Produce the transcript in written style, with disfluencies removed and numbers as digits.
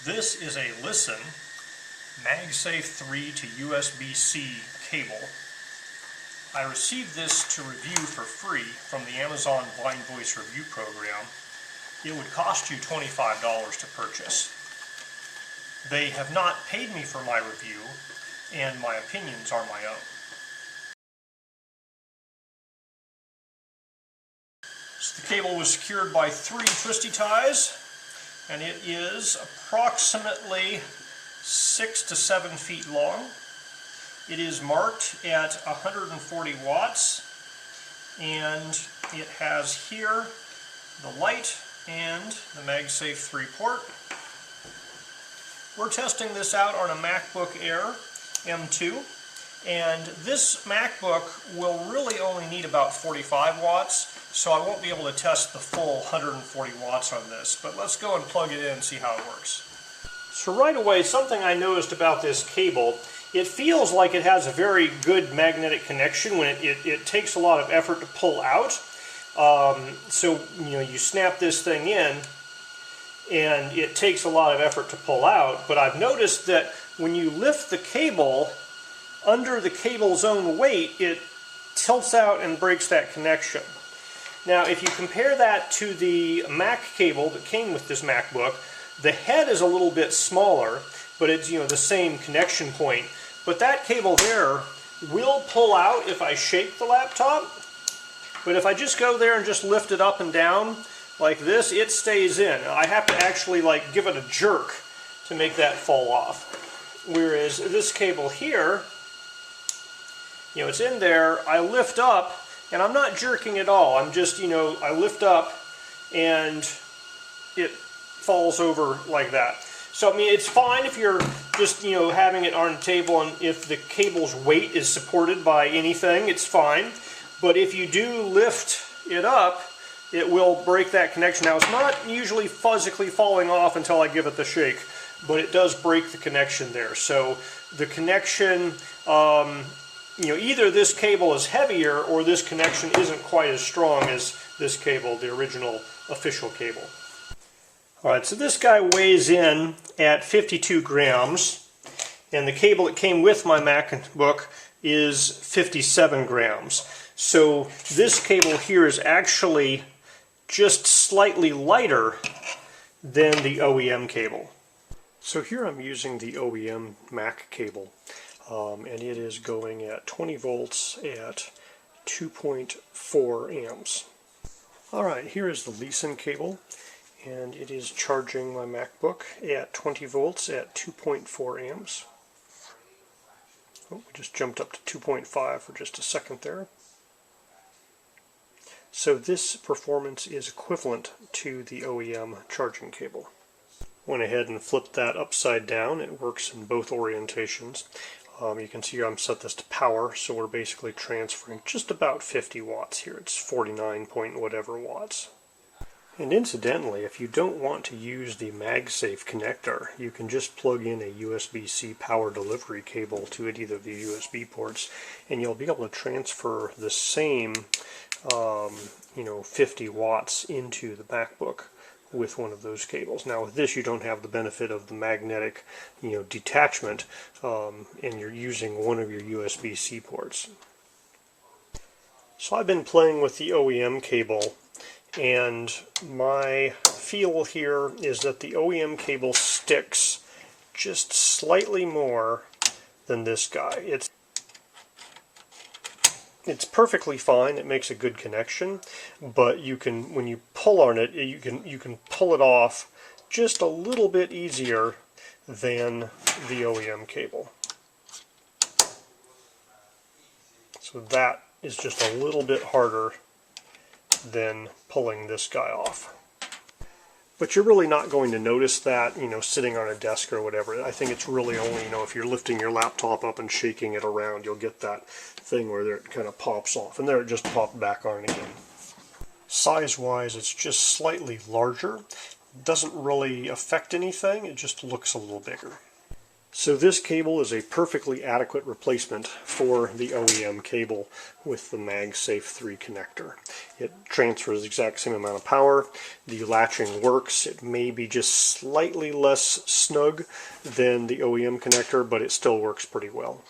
This is a LISEN Magsafe3 to USB-C cable. I received this to review for free from the Amazon Blind Voice Review program. It would cost you $25 to purchase. They have not paid me for my review, and my opinions are my own. So the cable was secured by 3 twisty ties, and it is approximately 6 to 7 feet long. It is marked at 140 watts, and it has here the light and the Magsafe3 port. We're testing this out on a Macbook Air M2, and this MacBook will really only need about 45 watts, so I won't be able to test the full 140 watts on this, but let's go and plug it in and see how it works. So right away, something I noticed about this cable, it feels like it has a very good magnetic connection when it takes a lot of effort to pull out. So you snap this thing in, and it takes a lot of effort to pull out, but I've noticed that when you lift the cable, under the cable's own weight, it tilts out and breaks that connection. Now, if you compare that to the Mac cable that came with this MacBook, the head is a little bit smaller, but it's the same connection point. But that cable there will pull out if I shake the laptop. But if I just go there and just lift it up and down like this, it stays in. I have to actually give it a jerk to make that fall off. Whereas this cable here, it's in there, I lift up, and I'm not jerking at all. I'm just, I lift up and it falls over like that. So, it's fine if you're just, having it on a table, and if the cable's weight is supported by anything, it's fine. But if you do lift it up, it will break that connection. Now, it's not usually physically falling off until I give it the shake, but it does break the connection there. So the connection, either this cable is heavier or this connection isn't quite as strong as this cable, the original official cable. Alright, so this guy weighs in at 52 grams, and the cable that came with my MacBook is 57 grams. So this cable here is actually just slightly lighter than the OEM cable. So here I'm using the OEM Mac cable, and it is going at 20 volts at 2.4 amps. Alright, here is the LISEN cable, and it is charging my MacBook at 20 volts at 2.4 amps. Oh, we just jumped up to 2.5 for just a second there. So this performance is equivalent to the OEM charging cable. Went ahead and flipped that upside down. It works in both orientations. You can see here I'm set this to power, so we're basically transferring just about 50 watts here. It's 49 point whatever watts. And incidentally, if you don't want to use the MagSafe connector, you can just plug in a USB-C power delivery cable to either of the USB ports, and you'll be able to transfer the same 50 watts into the MacBook with one of those cables. Now with this, you don't have the benefit of the magnetic detachment, and you're using one of your USB-C ports. So I've been playing with the OEM cable, and my feel here is that the OEM cable sticks just slightly more than this guy. It's perfectly fine. It makes a good connection, but you can, when you pull on it, you can pull it off just a little bit easier than the OEM cable. So that is just a little bit harder than pulling this guy off. But you're really not going to notice that, sitting on a desk or whatever. I think it's really only, if you're lifting your laptop up and shaking it around, you'll get that thing where it kind of pops off, and there it just popped back on again. Size-wise, it's just slightly larger. Doesn't really affect anything, it just looks a little bigger. So this cable is a perfectly adequate replacement for the OEM cable with the Magsafe 3 connector. It transfers the exact same amount of power, the latching works, it may be just slightly less snug than the OEM connector, but it still works pretty well.